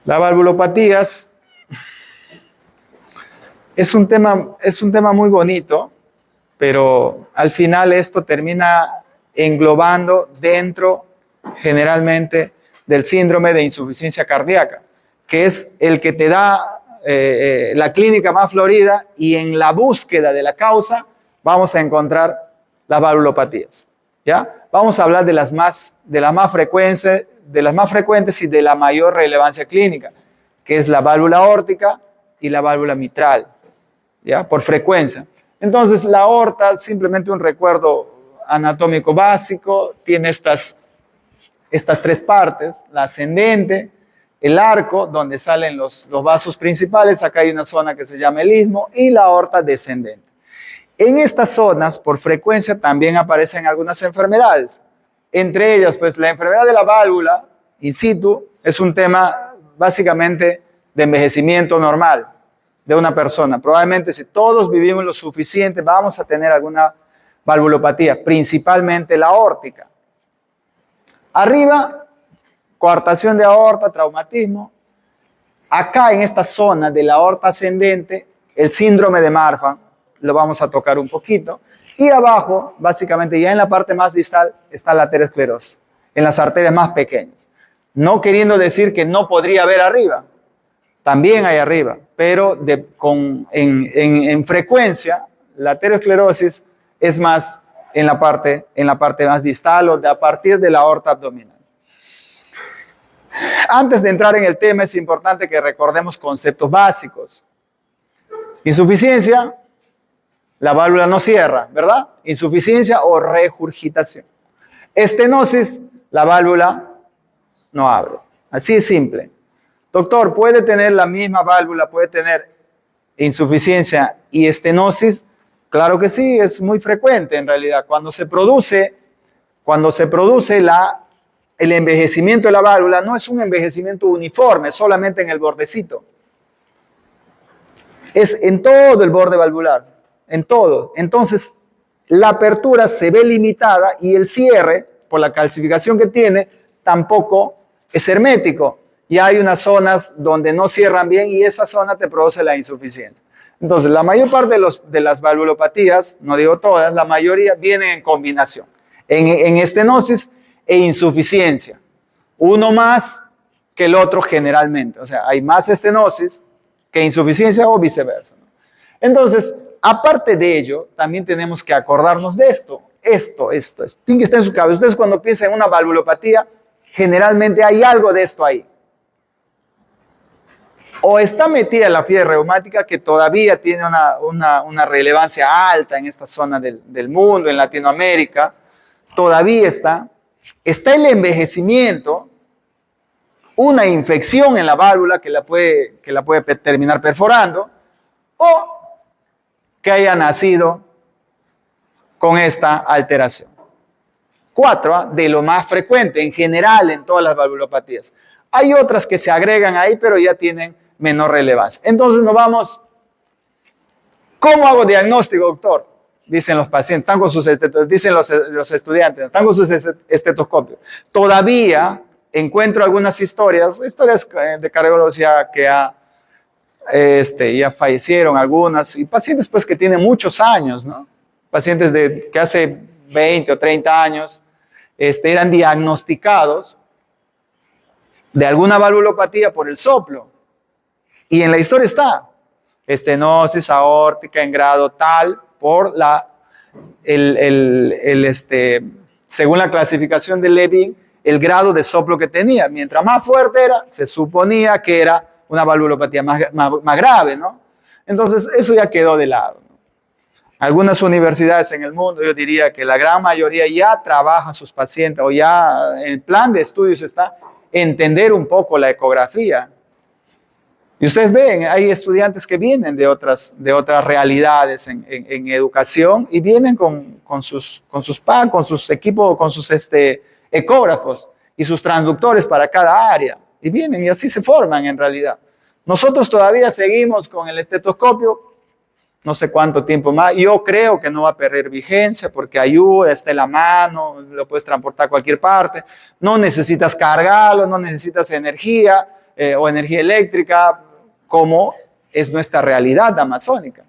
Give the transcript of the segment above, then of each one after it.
Las valvulopatías es un tema muy bonito, pero al final esto termina englobando dentro generalmente del síndrome de insuficiencia cardíaca, que es el que te da la clínica más florida, y en la búsqueda de la causa vamos a encontrar las valvulopatías, ¿ya? Vamos a hablar de las más frecuentes y de la mayor relevancia clínica, que es la válvula aórtica y la válvula mitral, ¿ya? Por frecuencia. Entonces, la aorta, simplemente un recuerdo anatómico básico, tiene estas tres partes: la ascendente, el arco, donde salen los vasos principales, acá hay una zona que se llama el istmo, y la aorta descendente. En estas zonas, por frecuencia, también aparecen algunas enfermedades. Entre ellas, pues, la enfermedad de la válvula in situ es un tema básicamente de envejecimiento normal de una persona. Probablemente, si todos vivimos lo suficiente, vamos a tener alguna valvulopatía, principalmente la aórtica. Arriba, coartación de aorta, traumatismo. Acá, en esta zona de la aorta ascendente, el síndrome de Marfan, lo vamos a tocar un poquito. Y abajo, básicamente, ya en la parte más distal, está la aterosclerosis, en las arterias más pequeñas. No queriendo decir que no podría haber arriba, también hay arriba, pero en frecuencia, la aterosclerosis es más en la parte más distal, o a partir de la aorta abdominal. Antes de entrar en el tema, es importante que recordemos conceptos básicos. Insuficiencia, la válvula no cierra, ¿verdad? Insuficiencia o regurgitación. Estenosis, la válvula no abre. Así es simple. Doctor, ¿puede tener la misma válvula, puede tener insuficiencia y estenosis? Claro que sí, es muy frecuente en realidad. Cuando se produce el envejecimiento de la válvula, no es un envejecimiento uniforme, solamente en el bordecito. Es en todo el borde valvular, en todo. Entonces, la apertura se ve limitada y el cierre, por la calcificación que tiene, tampoco es hermético. Y hay unas zonas donde no cierran bien y esa zona te produce la insuficiencia. Entonces, la mayor parte de las valvulopatías, no digo todas, la mayoría vienen en combinación. En estenosis e insuficiencia. Uno más que el otro generalmente. O sea, hay más estenosis que insuficiencia o viceversa, ¿no? Entonces, aparte de ello, también tenemos que acordarnos de esto. Esto. Tiene que estar en su cabeza. Ustedes, cuando piensan en una valvulopatía, generalmente hay algo de esto ahí. O está metida la fiebre reumática, que todavía tiene una relevancia alta en esta zona del mundo, en Latinoamérica. Todavía está el envejecimiento, una infección en la válvula que la puede terminar perforando, o que haya nacido con esta alteración. 4, de lo más frecuente en general en todas las valvulopatías. Hay otras que se agregan ahí, pero ya tienen menor relevancia. Entonces nos vamos. ¿Cómo hago diagnóstico, doctor? Dicen los pacientes, están con sus dicen los estudiantes, están con sus estetoscopios. Todavía encuentro algunas historias de cardiología que ya fallecieron algunas, y pacientes pues que tienen muchos años, ¿no? Pacientes que hace 20 o 30 años eran diagnosticados de alguna valvulopatía por el soplo. Y en la historia está estenosis aórtica en grado tal por según la clasificación de Levin, el grado de soplo que tenía. Mientras más fuerte era, se suponía que era una valvulopatía más grave, ¿no? Entonces, eso ya quedó de lado, ¿no? Algunas universidades en el mundo, yo diría que la gran mayoría ya trabaja a sus pacientes, o ya en el plan de estudios está entender un poco la ecografía. Y ustedes ven, hay estudiantes que vienen de otras realidades en educación, y vienen con sus equipos, con sus ecógrafos y sus transductores para cada área. Y vienen y así se forman en realidad. Nosotros todavía seguimos con el estetoscopio, no sé cuánto tiempo más. Yo creo que no va a perder vigencia porque ayuda, está en la mano, lo puedes transportar a cualquier parte. No necesitas cargarlo, no necesitas energía. o energía eléctrica, como es nuestra realidad amazónica.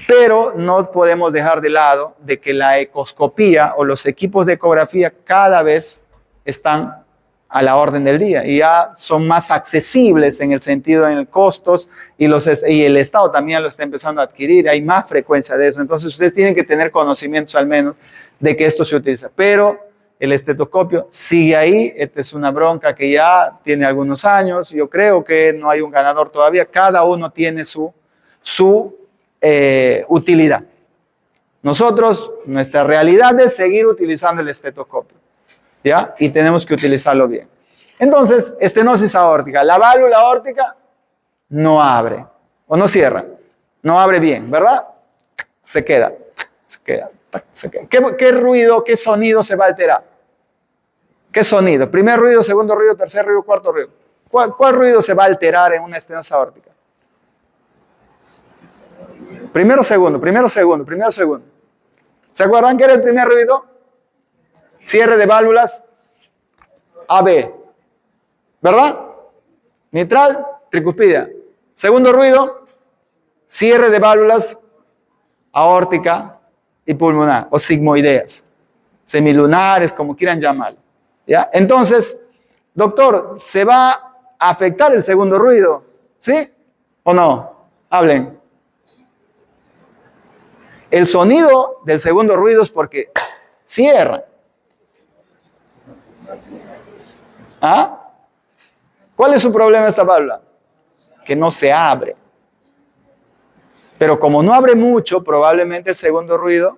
Pero no podemos dejar de lado de que la ecoscopía o los equipos de ecografía cada vez están a la orden del día y ya son más accesibles en el sentido en costos y el Estado también lo está empezando a adquirir, hay más frecuencia de eso. Entonces ustedes tienen que tener conocimientos al menos de que esto se utiliza. Pero el estetoscopio sigue ahí, esta es una bronca que ya tiene algunos años, yo creo que no hay un ganador todavía, cada uno tiene su utilidad. Nosotros, nuestra realidad es seguir utilizando el estetoscopio, ¿ya? Y tenemos que utilizarlo bien. Entonces, estenosis aórtica, la válvula aórtica no abre o no cierra, no abre bien, ¿verdad? Se queda. ¿Qué ruido, qué sonido se va a alterar? ¿Qué sonido? Primer ruido, segundo ruido, tercer ruido, cuarto ruido. ¿Cuál ruido se va a alterar en una estenosis aórtica? Primero, segundo. ¿Se acuerdan qué era el primer ruido? Cierre de válvulas AB, ¿verdad? Mitral, tricuspidia. Segundo ruido, cierre de válvulas aórtica y pulmonar, o sigmoideas, semilunares, como quieran llamarlo, ¿ya? Entonces, doctor, ¿se va a afectar el segundo ruido? ¿Sí o no? Hablen. El sonido del segundo ruido es porque cierra. ¿Ah? ¿Cuál es su problema esta válvula? Que no se abre. Pero como no abre mucho, probablemente el segundo ruido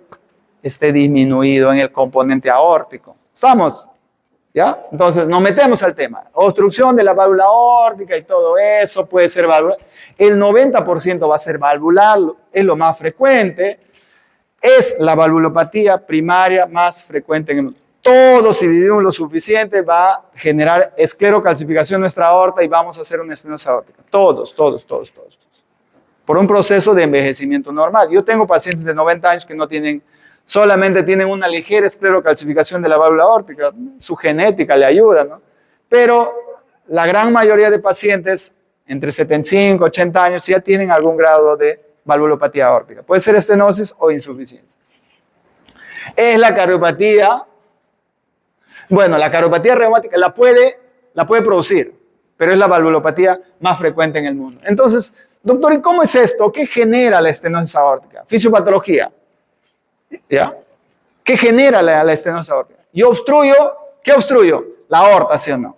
esté disminuido en el componente aórtico. ¿Estamos? ¿Ya? Entonces nos metemos al tema. Obstrucción de la válvula aórtica y todo eso puede ser valvular. El 90% va a ser valvular, es lo más frecuente. Es la valvulopatía primaria más frecuente en el mundo. Todos, si vivimos lo suficiente, va a generar esclerocalcificación en nuestra aorta y vamos a hacer una estenosis aórtica. Todos. Por un proceso de envejecimiento normal. Yo tengo pacientes de 90 años que solamente tienen una ligera esclerocalcificación de la válvula aórtica. Su genética le ayuda, ¿no? Pero la gran mayoría de pacientes entre 75 y 80 años ya tienen algún grado de valvulopatía aórtica. Puede ser estenosis o insuficiencia. Es la cardiopatía. Bueno, la cardiopatía reumática la puede producir, pero es la valvulopatía más frecuente en el mundo. Entonces, doctor, ¿y cómo es esto? ¿Qué genera la estenosis aórtica? Fisiopatología. ¿Ya? ¿Qué genera la estenosis aórtica? Yo obstruyo, ¿qué obstruyo? La aorta, ¿sí o no?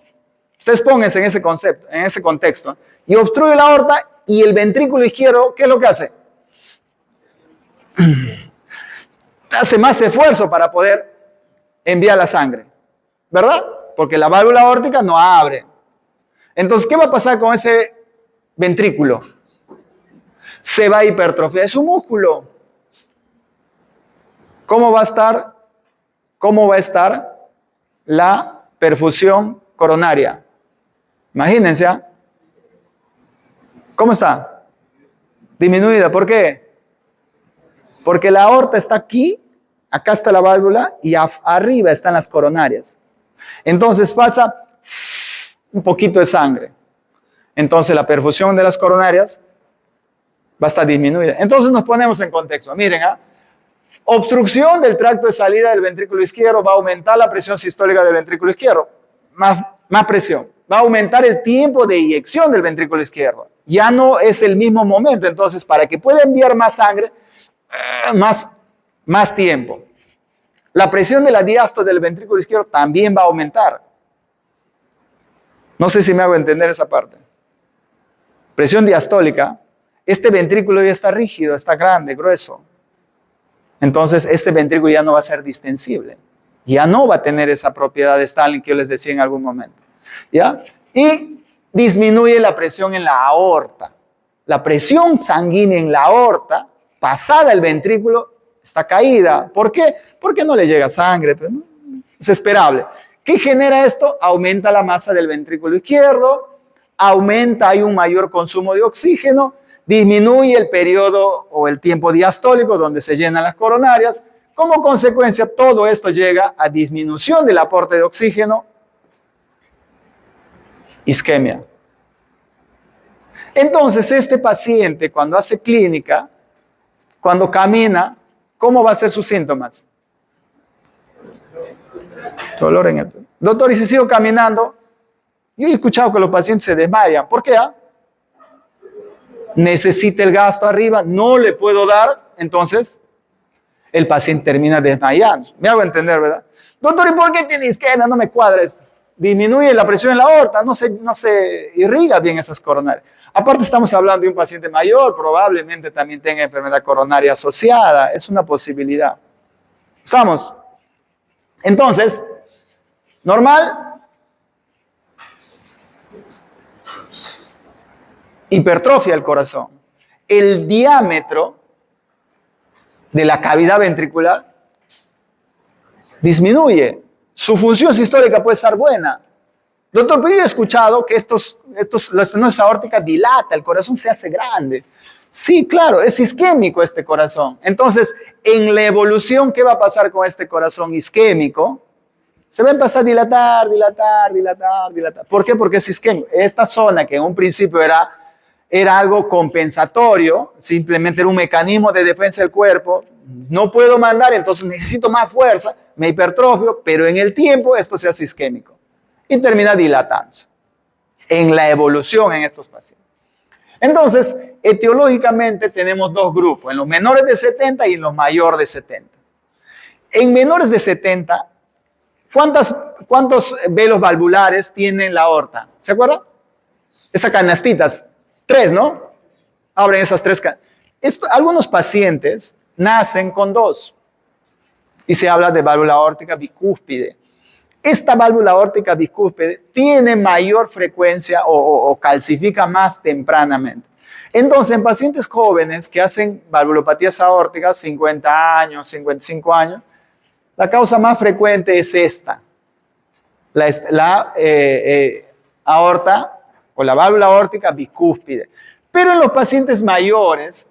Ustedes pónganse en ese concepto, en ese contexto. Y obstruyo la aorta y el ventrículo izquierdo, ¿qué es lo que hace? Hace más esfuerzo para poder enviar la sangre, ¿verdad? Porque la válvula aórtica no abre. Entonces, ¿qué va a pasar con ese ventrículo? Se va a hipertrofiar, es un músculo. ¿Cómo va a estar la perfusión coronaria? Imagínense, ¿ah? ¿Cómo está? Disminuida, ¿por qué? Porque la aorta está aquí, acá está la válvula y arriba están las coronarias. Entonces pasa un poquito de sangre. Entonces la perfusión de las coronarias va a estar disminuida. Entonces nos ponemos en contexto. Miren, obstrucción del tracto de salida del ventrículo izquierdo va a aumentar la presión sistólica del ventrículo izquierdo. Más presión. Va a aumentar el tiempo de eyección del ventrículo izquierdo. Ya no es el mismo momento. Entonces, para que pueda enviar más sangre, más tiempo. La presión de la diástole del ventrículo izquierdo también va a aumentar. No sé si me hago entender esa parte. Presión diastólica. Este ventrículo ya está rígido, está grande, grueso. Entonces, este ventrículo ya no va a ser distensible. Ya no va a tener esa propiedad de Stalin que yo les decía en algún momento. ¿Ya? Y disminuye la presión en la aorta. La presión sanguínea en la aorta, pasada el ventrículo, está caída. ¿Por qué? Porque no le llega sangre. Pero no, es esperable. ¿Qué genera esto? Aumenta la masa del ventrículo izquierdo, hay un mayor consumo de oxígeno, disminuye el periodo o el tiempo diastólico donde se llenan las coronarias. Como consecuencia, todo esto llega a disminución del aporte de oxígeno, isquemia. Entonces, este paciente, cuando hace clínica, cuando camina, ¿cómo va a ser sus síntomas? Dolor en el pecho. Doctor, y si sigo caminando, yo he escuchado que los pacientes se desmayan. ¿Por qué? Necesita el gasto arriba, no le puedo dar, entonces el paciente termina desmayando. Me hago entender, ¿verdad? Doctor, ¿y por qué tiene isquemia? No me cuadra esto. Disminuye la presión en la aorta, no se irriga bien esas coronarias. Aparte estamos hablando de un paciente mayor, probablemente también tenga enfermedad coronaria asociada, es una posibilidad. ¿Estamos? Entonces, normal, hipertrofia del corazón. El diámetro de la cavidad ventricular disminuye. Su función sistólica puede estar buena. Doctor, pero yo he escuchado que la estenosis aórtica dilata, el corazón se hace grande. Sí, claro, es isquémico este corazón. Entonces, en la evolución, ¿qué va a pasar con este corazón isquémico? Se va a empezar a dilatar. ¿Por qué? Porque es isquémico. Esta zona que en un principio era algo compensatorio, simplemente era un mecanismo de defensa del cuerpo, no puedo mandar, entonces necesito más fuerza, me hipertrofio, pero en el tiempo esto se hace isquémico y termina dilatándose en la evolución en estos pacientes. Entonces, etiológicamente tenemos dos grupos, en los menores de 70 y en los mayores de 70. En menores de 70, ¿cuántos velos valvulares tiene la aorta? ¿Se acuerdan? Esas canastitas, 3, ¿no? Abren esas 3 canastas. Algunos pacientes nacen con 2 y se habla de válvula aórtica bicúspide. Esta válvula aórtica bicúspide tiene mayor frecuencia o calcifica más tempranamente. Entonces, en pacientes jóvenes que hacen valvulopatías aórticas, 50 años, 55 años, la causa más frecuente es esta, la aorta o la válvula aórtica bicúspide. Pero en los pacientes mayores,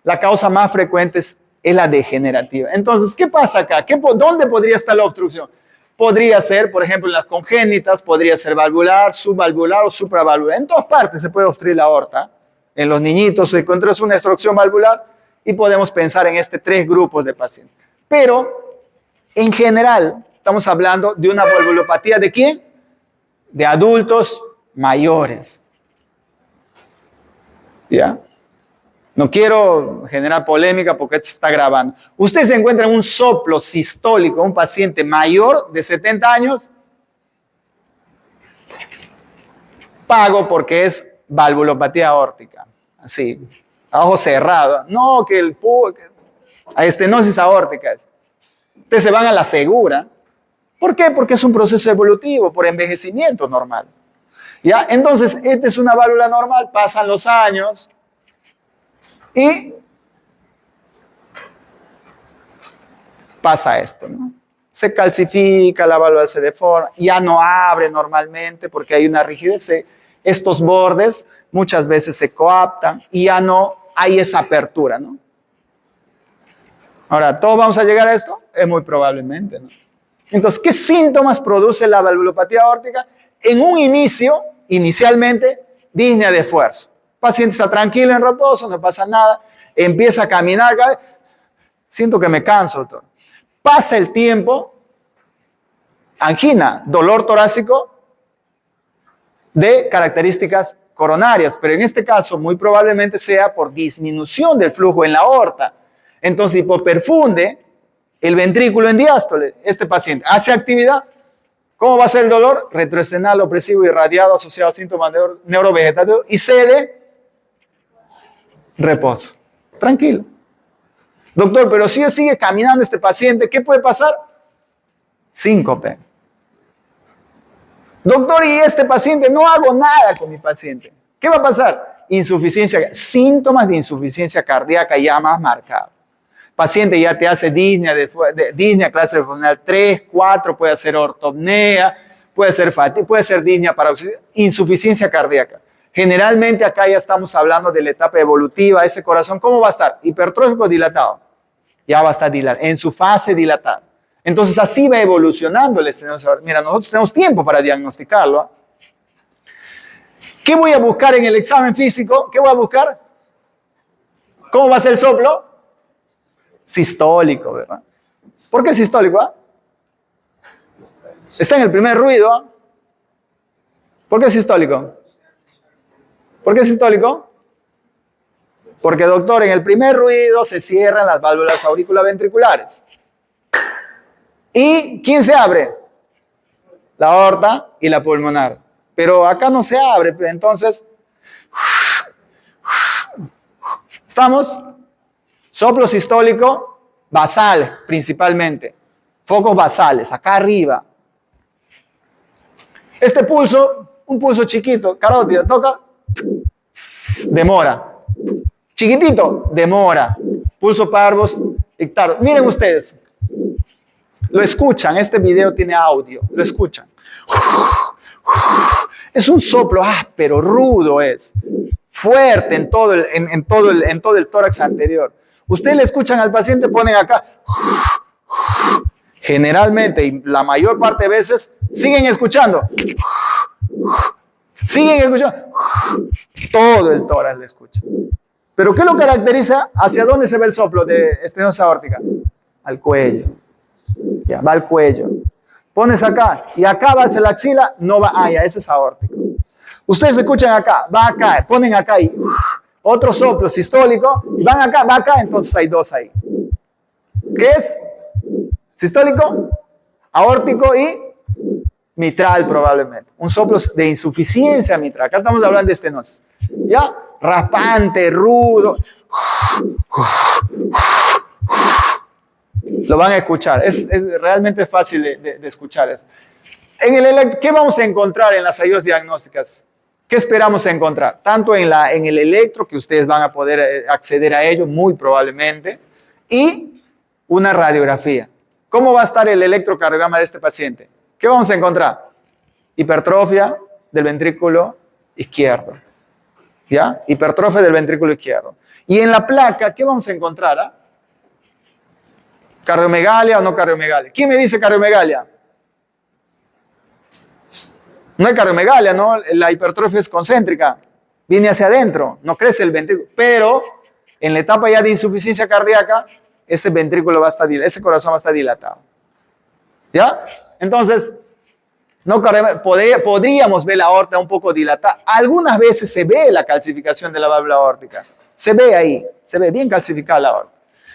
la causa más frecuente es la degenerativa. Entonces, ¿qué pasa acá? ¿Dónde podría estar la obstrucción? Podría ser, por ejemplo, en las congénitas, podría ser valvular, subvalvular o supravalvular. En todas partes se puede obstruir la aorta. En los niñitos se encuentra una obstrucción valvular y podemos pensar en 3 grupos de pacientes. Pero, en general, estamos hablando de una valvulopatía ¿de quién? De adultos mayores. ¿Ya? No quiero generar polémica porque esto está grabando. Usted se encuentra en un soplo sistólico, un paciente mayor de 70 años, pago porque es valvulopatía aórtica. Así, a ojo cerrado. No, que a estenosis aórtica. Ustedes se van a la segura. ¿Por qué? Porque es un proceso evolutivo, por envejecimiento normal. ¿Ya? Entonces, esta es una válvula normal, pasan los años y pasa esto, ¿no? Se calcifica, la válvula se deforma, ya no abre normalmente porque hay una rigidez. Estos bordes muchas veces se coaptan y ya no hay esa apertura, ¿no? Ahora, ¿todos vamos a llegar a esto? Es muy probablemente, ¿no? Entonces, ¿qué síntomas produce la valvulopatía aórtica? En un inicialmente, disnea de esfuerzo. El paciente está tranquilo en reposo, no pasa nada, empieza a caminar, siento que me canso, doctor. Pasa el tiempo, angina, dolor torácico de características coronarias, pero en este caso muy probablemente sea por disminución del flujo en la aorta. Entonces hipoperfunde el ventrículo en diástole. Este paciente hace actividad. ¿Cómo va a ser el dolor? Retroesternal, opresivo, irradiado, asociado a síntomas neurovegetativos y cede, reposo. Tranquilo. Doctor, pero si sigue caminando este paciente, ¿qué puede pasar? Síncope. Doctor, y este paciente, no hago nada con mi paciente. ¿Qué va a pasar? Insuficiencia, síntomas de insuficiencia cardíaca ya más marcados. Paciente ya te hace disnea clase funcional 3, 4, puede ser ortopnea, puede ser fatiga, puede ser disnea paroxística, insuficiencia cardíaca. Generalmente acá ya estamos hablando de la etapa evolutiva, ese corazón, ¿cómo va a estar? Hipertrófico, dilatado. Ya va a estar dilatado, en su fase dilatada. Entonces así va evolucionando el estenosis aórtica. Mira, nosotros tenemos tiempo para diagnosticarlo. ¿Qué voy a buscar en el examen físico? ¿Qué voy a buscar? ¿Cómo va a ser el soplo? Sistólico, ¿verdad? ¿Por qué sistólico? Está en el primer ruido. ¿Por qué sistólico? ¿Por qué sistólico? Porque, doctor, en el primer ruido se cierran las válvulas auriculoventriculares. ¿Y quién se abre? La aorta y la pulmonar. Pero acá no se abre, entonces, ¿estamos? Soplo sistólico basal, principalmente. Focos basales, acá arriba. Este pulso, un pulso chiquito, carótida, toca, demora. Chiquitito, demora. Pulso parvus ictaros. Miren ustedes, lo escuchan, este video tiene audio, lo escuchan. Es un soplo áspero, rudo es, fuerte en todo el tórax anterior. Ustedes le escuchan al paciente, ponen acá. Generalmente, y la mayor parte de veces, siguen escuchando. Siguen escuchando. Todo el tórax le escucha. ¿Pero qué lo caracteriza? ¿Hacia dónde se ve el soplo de estenosis aórtica? Al cuello. Ya, va al cuello. Pones acá y acá va hacia la axila, no va allá, eso es aórtico. Ustedes escuchan acá, va acá, ponen acá y otro soplo sistólico, y van acá, va acá, entonces hay dos ahí. ¿Qué es? Sistólico, aórtico y mitral probablemente. Un soplo de insuficiencia mitral. Acá estamos hablando de estenosis. ¿Ya? Raspante, rudo. Lo van a escuchar. Es realmente fácil de escuchar eso. ¿Qué vamos a encontrar en las ayudas diagnósticas? ¿Qué esperamos encontrar? Tanto en el electro, que ustedes van a poder acceder a ello, muy probablemente, y una radiografía. ¿Cómo va a estar el electrocardiograma de este paciente? ¿Qué vamos a encontrar? Hipertrofia del ventrículo izquierdo. ¿Ya? Hipertrofia del ventrículo izquierdo. Y en la placa, ¿qué vamos a encontrar? ¿Cardiomegalia o no cardiomegalia? ¿Quién me dice cardiomegalia? No hay cardiomegalia, ¿no? La hipertrofia es concéntrica. Viene hacia adentro, no crece el ventrículo. Pero en la etapa ya de insuficiencia cardíaca, ese ventrículo va a estar, ese corazón va a estar dilatado. ¿Ya? Entonces, no, podríamos ver la aorta un poco dilatada. Algunas veces se ve la calcificación de la válvula aórtica. Se ve ahí, se ve bien calcificada la aorta.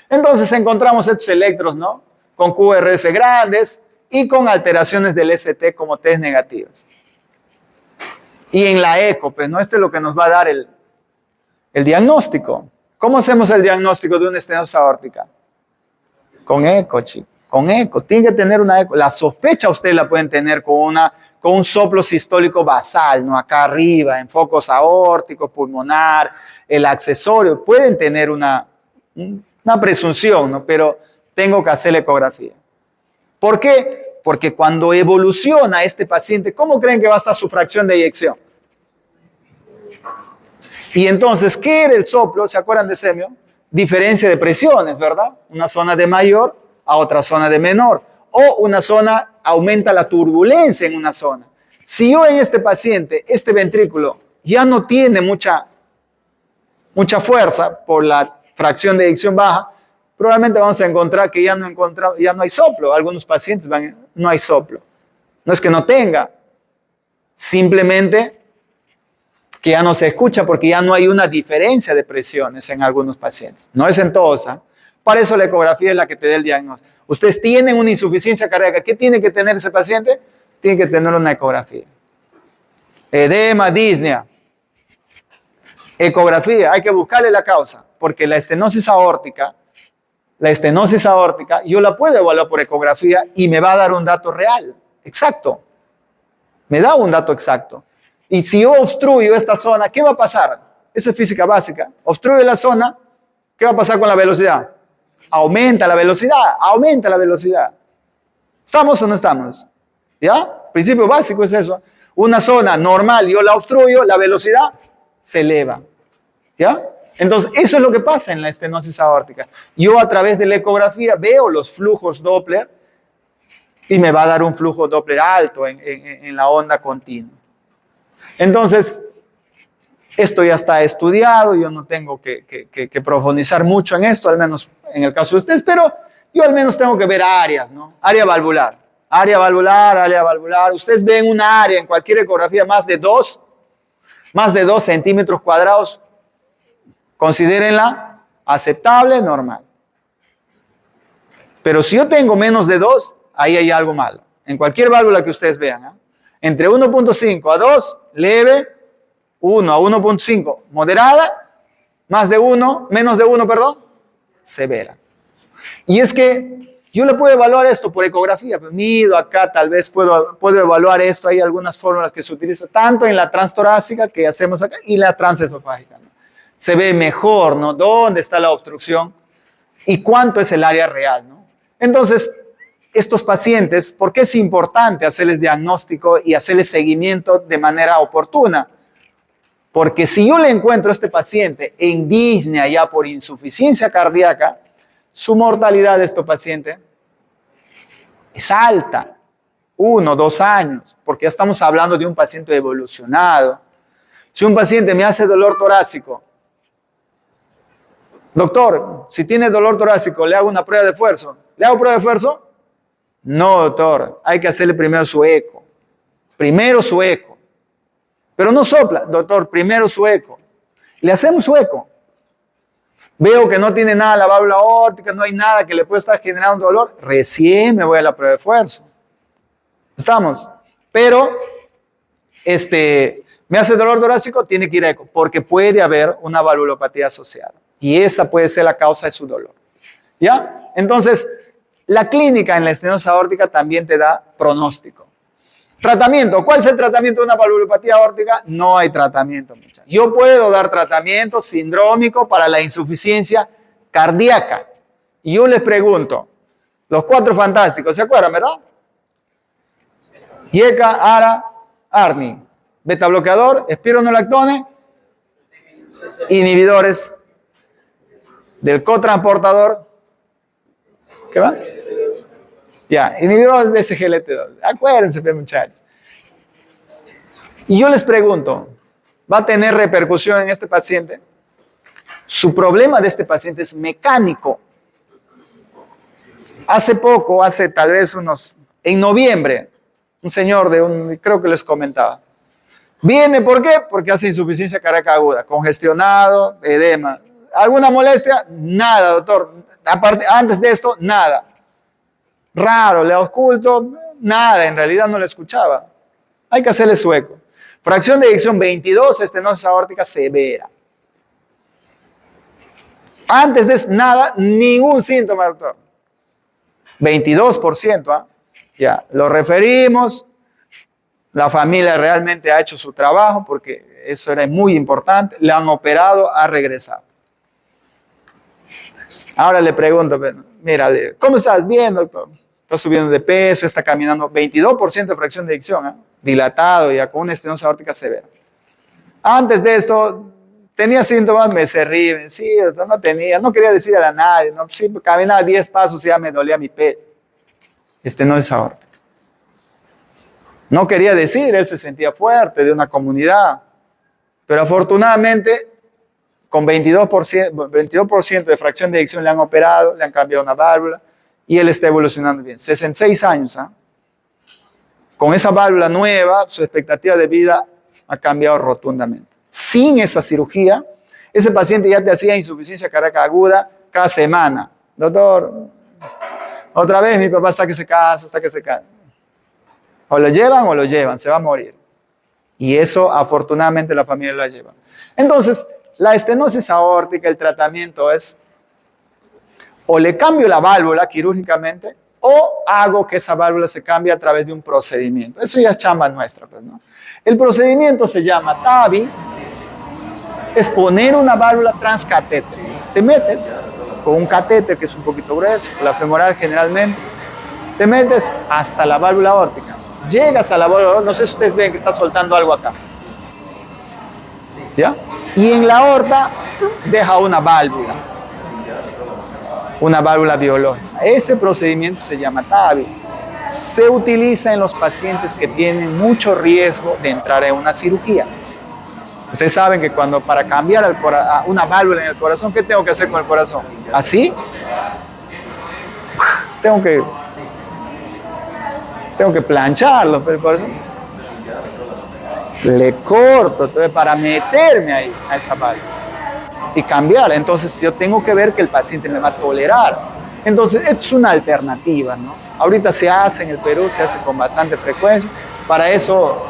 Entonces encontramos estos electros, ¿no? Con QRS grandes y con alteraciones del ST como test negativos. Y en la eco, pues, ¿no? Esto es lo que nos va a dar el diagnóstico. ¿Cómo hacemos el diagnóstico de una estenosis aórtica? Con eco, chicos. Con eco. Tiene que tener una eco. La sospecha ustedes la pueden tener con un soplo sistólico basal, ¿no? Acá arriba, en focos aórticos, pulmonar, el accesorio. Pueden tener una presunción, ¿no? Pero tengo que hacer la ecografía. ¿Por qué? Porque cuando evoluciona este paciente, ¿cómo creen que va a estar su fracción de eyección? Y entonces, ¿qué era el soplo? ¿Se acuerdan de Semio? Diferencia de presiones, ¿verdad? Una zona de mayor a otra zona de menor. O una zona aumenta la turbulencia en una zona. Si yo en este paciente, este ventrículo, ya no tiene mucha fuerza por la fracción de eyección baja, probablemente vamos a encontrar que ya no hay soplo. Algunos pacientes no hay soplo. No es que no tenga, simplemente que ya no se escucha porque ya no hay una diferencia de presiones en algunos pacientes. No es en todos. Para eso la ecografía es la que te da el diagnóstico. Ustedes tienen una insuficiencia cardíaca. ¿Qué tiene que tener ese paciente? Tiene que tener una ecografía. Edema, disnea. Ecografía, hay que buscarle la causa, porque la estenosis aórtica, yo la puedo evaluar por ecografía y me va a dar un dato real, exacto. Me da un dato exacto. Y si yo obstruyo esta zona, ¿qué va a pasar? Esa es física básica. Obstruye la zona, ¿qué va a pasar con la velocidad? Aumenta la velocidad. ¿Estamos o no estamos? ¿Ya? Principio básico es eso. Una zona normal, yo la obstruyo, la velocidad se eleva. ¿Ya? Entonces, eso es lo que pasa en la estenosis aórtica. Yo a través de la ecografía veo los flujos Doppler y me va a dar un flujo Doppler alto en la onda continua. Entonces, Esto ya está estudiado, yo no tengo que profundizar mucho en esto, al menos en el caso de ustedes, pero yo al menos tengo que ver áreas, ¿no? Área valvular, área valvular, área valvular. Ustedes ven una área en cualquier ecografía más de 2 centímetros cuadrados, considérenla aceptable, normal. Pero si yo tengo menos de 2, ahí hay algo malo. En cualquier válvula que ustedes vean, ¿eh? Entre 1.5 a 2, leve, 1 a 1.5, moderada, más de 1, menos de 1, perdón, severa. Y es que yo le puedo evaluar esto por ecografía, mido acá, tal vez puedo evaluar esto, hay algunas fórmulas que se utilizan tanto en la transtorácica que hacemos acá y la transesofágica, ¿no? Se ve mejor, ¿no? ¿Dónde está la obstrucción y cuánto es el área real, ¿no? Entonces, estos pacientes, ¿por qué es importante hacerles diagnóstico y hacerles seguimiento de manera oportuna? Porque si yo le encuentro a este paciente en disnea ya por insuficiencia cardíaca, su mortalidad de este paciente es alta, 1 o 2 años, porque ya estamos hablando de un paciente evolucionado. Si un paciente me hace dolor torácico, doctor, si tiene dolor torácico, ¿le hago una prueba de esfuerzo? ¿Le hago prueba de esfuerzo? No, doctor, hay que hacerle primero su eco. Primero su eco. Pero no sopla, doctor, primero su eco. Le hacemos su eco. Veo que no tiene nada la válvula aórtica, no hay nada que le pueda estar generando dolor. Recién me voy a la prueba de esfuerzo. ¿Estamos? Pero, me hace dolor torácico, tiene que ir a eco, porque puede haber una valvulopatía asociada. Y esa puede ser la causa de su dolor. ¿Ya? Entonces, la clínica en la estenosis aórtica también te da pronóstico. Tratamiento. ¿Cuál es el tratamiento de una valvulopatía aórtica? No hay tratamiento, muchachos. Yo puedo dar tratamiento sindrómico para la insuficiencia cardíaca. Y yo les pregunto, los 4 fantásticos, ¿se acuerdan, verdad? IECA, ARA, ARNI. Beta bloqueador, espironolactone, inhibidores del cotransportador. ¿Qué va? Ya, inhibidores de SGLT2. Acuérdense, muchachos. Y yo les pregunto, ¿va a tener repercusión en este paciente? Su problema de este paciente es mecánico. Hace poco, hace tal vez en noviembre, un señor creo que les comentaba, viene, ¿por qué? Porque hace insuficiencia cardíaca aguda, congestionado, edema. ¿Alguna molestia? Nada, doctor. Antes de esto, nada. Raro, le ausculto, nada, en realidad no le escuchaba. Hay que hacerle su eco. Fracción de eyección 22, estenosis aórtica severa. Antes de eso, nada, ningún síntoma, doctor. 22%, ¿ah? Ya, lo referimos. La familia realmente ha hecho su trabajo porque eso era muy importante. Le han operado, ha regresado. Ahora le pregunto, mira, ¿cómo estás? Bien, doctor. Está subiendo de peso, está caminando 22% de fracción de eyección, ¿eh? Dilatado ya con una estenosis aórtica severa. Antes de esto, tenía síntomas, me cerrí, sí, doctor, no tenía, no quería decirle a nadie, no, sí, caminaba 10 pasos y ya me dolía mi pecho. Estenosis aórtica. No quería decir, él se sentía fuerte de una comunidad, pero afortunadamente con 22% de fracción de eyección le han operado, le han cambiado una válvula y él está evolucionando bien. 66 años, ¿eh? Con esa válvula nueva, su expectativa de vida ha cambiado rotundamente. Sin esa cirugía, ese paciente ya te hacía insuficiencia cardíaca aguda cada semana. Doctor, otra vez mi papá hasta que se casa. O lo llevan, se va a morir. Y eso, afortunadamente, la familia la lleva. Entonces, la estenosis aórtica, el tratamiento es, o le cambio la válvula quirúrgicamente, o hago que esa válvula se cambie a través de un procedimiento. Eso ya es chamba nuestra, pues, ¿no? El procedimiento se llama TAVI, es poner una válvula transcatéter. Te metes con un catéter que es un poquito grueso, la femoral generalmente, te metes hasta la válvula aórtica. Llegas a la válvula aórtica, no sé si ustedes ven que está soltando algo acá. ¿Ya? Y en la aorta deja una válvula biológica. Ese procedimiento se llama TAVI. Se utiliza en los pacientes que tienen mucho riesgo de entrar en una cirugía. Ustedes saben que cuando para cambiar una válvula en el corazón, ¿qué tengo que hacer con el corazón? ¿Así? Tengo que plancharlo, pero el corazón le corto entonces, para meterme ahí a esa válvula y cambiar. Entonces yo tengo que ver que el paciente me va a tolerar. Entonces esto es una alternativa, ¿no? Ahorita se hace en el Perú, se hace con bastante frecuencia. Para eso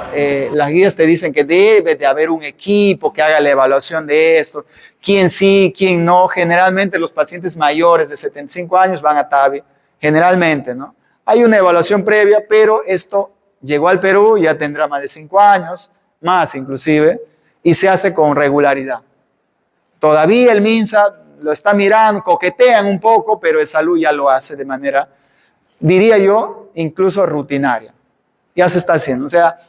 las guías te dicen que debe de haber un equipo que haga la evaluación de esto, quién sí, quién no. Generalmente los pacientes mayores de 75 años van a TAVI, generalmente, ¿no? Hay una evaluación previa, pero esto llegó al Perú, ya tendrá más de 5 años, más inclusive, y se hace con regularidad. Todavía el MINSA lo está mirando, coquetean un poco, pero el salud ya lo hace de manera, diría yo, incluso rutinaria. Ya se está haciendo. O sea,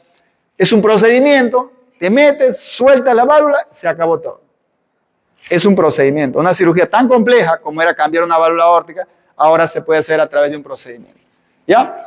es un procedimiento, te metes, sueltas la válvula, se acabó todo. Es un procedimiento. Una cirugía tan compleja como era cambiar una válvula aórtica, ahora se puede hacer a través de un procedimiento. ¿Ya?